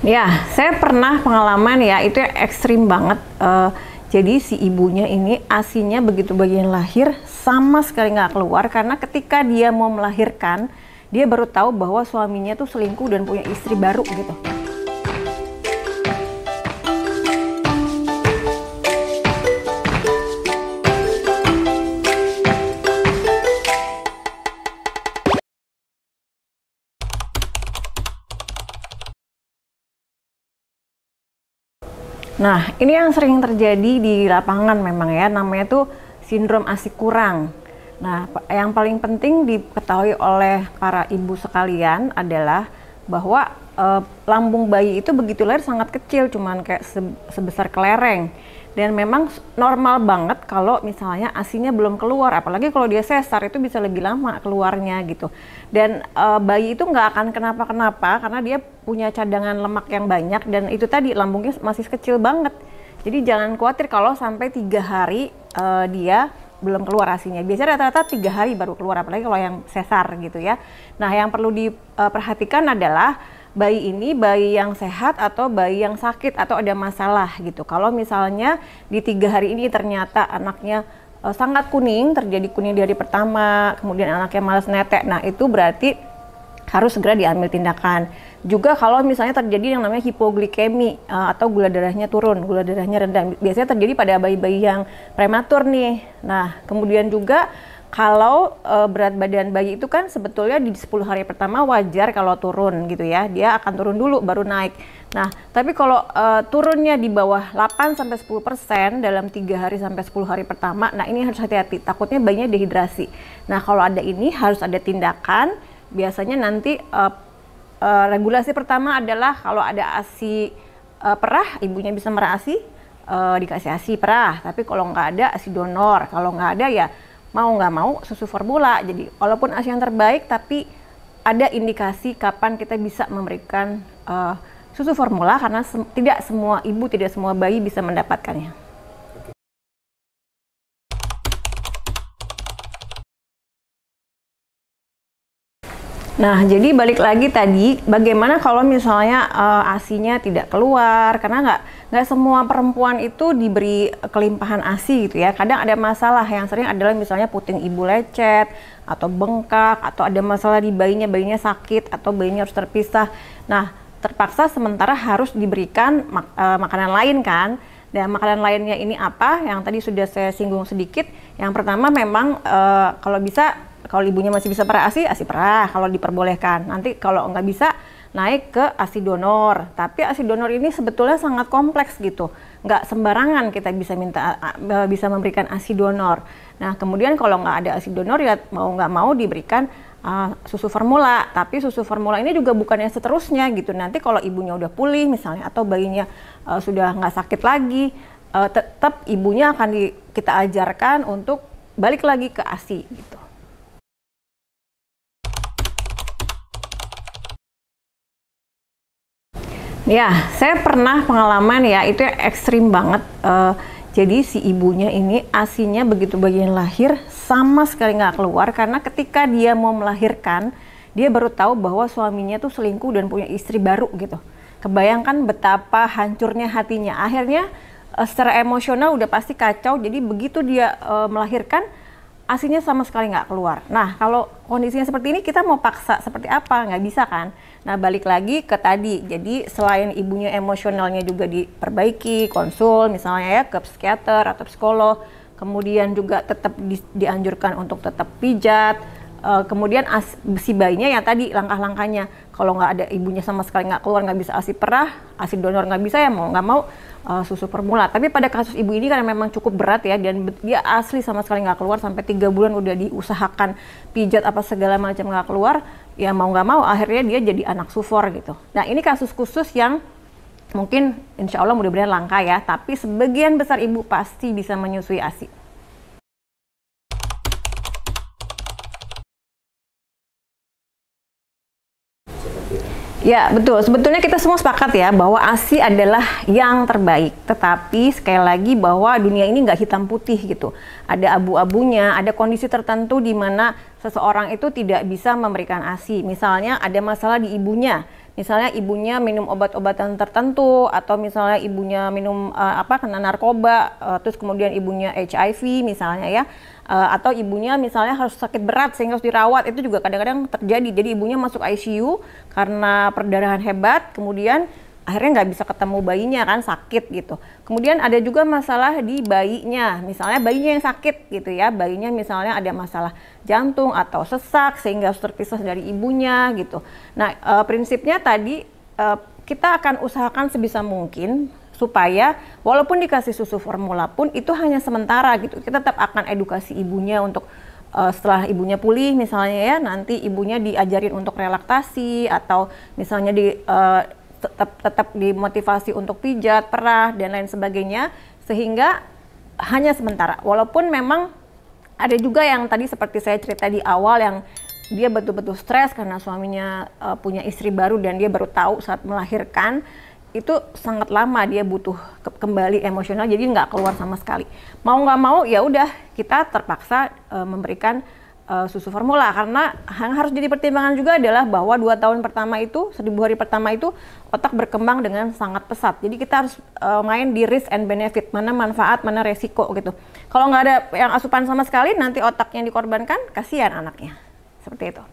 Ya, saya pernah pengalaman ya, itu ekstrim banget. Jadi si ibunya ini ASINya begitu bagian lahir sama sekali nggak keluar karena ketika dia mau melahirkan, dia baru tahu bahwa suaminya tuh selingkuh dan punya istri baru gitu. Nah, ini yang sering terjadi di lapangan memang ya, namanya tuh sindrom ASI kurang. Nah, yang paling penting diketahui oleh para ibu sekalian adalah bahwa lambung bayi itu begitu lahir sangat kecil, cuman kayak sebesar kelereng. Dan memang normal banget kalau misalnya ASINya belum keluar, apalagi kalau dia sesar itu bisa lebih lama keluarnya gitu. Dan bayi itu nggak akan kenapa-kenapa karena dia punya cadangan lemak yang banyak dan itu tadi lambungnya masih kecil banget. Jadi jangan khawatir kalau sampai 3 hari dia belum keluar ASINya. Biasanya rata-rata 3 hari baru keluar, apalagi kalau yang sesar gitu ya. Nah, yang perlu diperhatikan adalah bayi ini bayi yang sehat atau bayi yang sakit atau ada masalah gitu. Kalau misalnya di 3 hari ini ternyata anaknya sangat kuning, terjadi kuning di hari pertama, kemudian anaknya malas netek, nah itu berarti harus segera diambil tindakan. Juga kalau misalnya terjadi yang namanya hipoglikemi atau gula darahnya turun, gula darahnya rendah, biasanya terjadi pada bayi-bayi yang prematur nih. Nah, kemudian juga kalau berat badan bayi itu kan sebetulnya di 10 hari pertama wajar kalau turun gitu ya, dia akan turun dulu baru naik. Nah, tapi kalau turunnya di bawah 8-10% dalam 3 hari sampai 10 hari pertama, nah ini harus hati-hati, takutnya bayinya dehidrasi. Nah, kalau ada ini harus ada tindakan. Biasanya nanti regulasi pertama adalah kalau ada ASI perah, ibunya bisa merah ASI, dikasih ASI perah. Tapi kalau nggak ada ASI donor, kalau nggak ada ya mau nggak mau susu formula. Jadi walaupun ASI yang terbaik, tapi ada indikasi kapan kita bisa memberikan susu formula karena tidak semua ibu, tidak semua bayi bisa mendapatkannya. Nah, jadi balik lagi tadi, bagaimana kalau misalnya ASINya tidak keluar, karena nggak semua perempuan itu diberi kelimpahan ASI gitu ya. Kadang ada masalah, yang sering adalah misalnya puting ibu lecet, atau bengkak, atau ada masalah di bayinya sakit, atau bayinya harus terpisah. Nah, terpaksa sementara harus diberikan makanan lain kan. Dan makanan lainnya ini apa? Yang tadi sudah saya singgung sedikit. Yang pertama memang kalau bisa, kalau ibunya masih bisa perah ASI perah kalau diperbolehkan. Nanti kalau nggak bisa naik ke ASI donor. Tapi ASI donor ini sebetulnya sangat kompleks gitu. Nggak sembarangan kita bisa memberikan ASI donor. Nah, kemudian kalau nggak ada ASI donor ya mau nggak mau diberikan susu formula. Tapi susu formula ini juga bukan yang seterusnya gitu. Nanti kalau ibunya udah pulih misalnya atau bayinya sudah nggak sakit lagi, tetap ibunya akan kita ajarkan untuk balik lagi ke ASI gitu. Ya, saya pernah pengalaman ya, itu ekstrim banget. Jadi si ibunya ini ASINya begitu bagian lahir sama sekali nggak keluar karena ketika dia mau melahirkan, dia baru tahu bahwa suaminya tuh selingkuh dan punya istri baru gitu. Kebayangkan betapa hancurnya hatinya. Akhirnya secara emosional udah pasti kacau. Jadi begitu dia melahirkan, ASINya sama sekali nggak keluar. Nah, kalau kondisinya seperti ini kita mau paksa seperti apa? Nggak bisa kan? Nah, balik lagi ke tadi. Jadi selain ibunya emosionalnya juga diperbaiki, konsul misalnya ya ke psikiater atau psikolog. Kemudian juga tetap dianjurkan untuk tetap pijat. Kemudian si bayinya yang tadi langkah-langkahnya. Kalau nggak ada ibunya sama sekali nggak keluar, nggak bisa ASI perah, ASI donor nggak bisa ya mau nggak mau susu formula. Tapi pada kasus ibu ini karena memang cukup berat ya dan dia asli sama sekali nggak keluar sampai 3 bulan udah diusahakan pijat apa segala macam nggak keluar, ya mau nggak mau akhirnya dia jadi anak sufor gitu. Nah, ini kasus khusus yang mungkin insya Allah mudah-mudahan langka ya, tapi sebagian besar ibu pasti bisa menyusui ASI. Ya betul, sebetulnya kita semua sepakat ya bahwa ASI adalah yang terbaik. Tetapi sekali lagi bahwa dunia ini nggak hitam putih gitu. Ada abu-abunya, ada kondisi tertentu di mana seseorang itu tidak bisa memberikan ASI. Misalnya ada masalah di ibunya, misalnya ibunya minum obat-obatan tertentu, atau misalnya ibunya minum kena narkoba, terus kemudian ibunya HIV misalnya ya, atau ibunya misalnya harus sakit berat sehingga harus dirawat, itu juga kadang-kadang terjadi. Jadi ibunya masuk ICU karena perdarahan hebat, kemudian akhirnya nggak bisa ketemu bayinya kan, sakit gitu. Kemudian ada juga masalah di bayinya, misalnya bayinya yang sakit gitu ya, bayinya misalnya ada masalah jantung atau sesak sehingga harus terpisah dari ibunya gitu. Nah, prinsipnya tadi kita akan usahakan sebisa mungkin supaya walaupun dikasih susu formula pun itu hanya sementara gitu. Kita tetap akan edukasi ibunya untuk setelah ibunya pulih misalnya ya, nanti ibunya diajarin untuk relaksasi, atau misalnya tetap dimotivasi untuk pijat, perah, dan lain sebagainya, sehingga hanya sementara. Walaupun memang ada juga yang tadi seperti saya cerita di awal, yang dia betul-betul stres karena suaminya punya istri baru dan dia baru tahu saat melahirkan, itu sangat lama dia butuh kembali emosional, jadi nggak keluar sama sekali. Mau nggak mau ya udah kita terpaksa memberikan susu formula, karena yang harus jadi pertimbangan juga adalah bahwa 2 tahun pertama itu, 1000 hari pertama itu otak berkembang dengan sangat pesat. Jadi kita harus main di risk and benefit, mana manfaat, mana resiko gitu. Kalau nggak ada yang asupan sama sekali, nanti otaknya dikorbankan, kasihan anaknya. Seperti itu.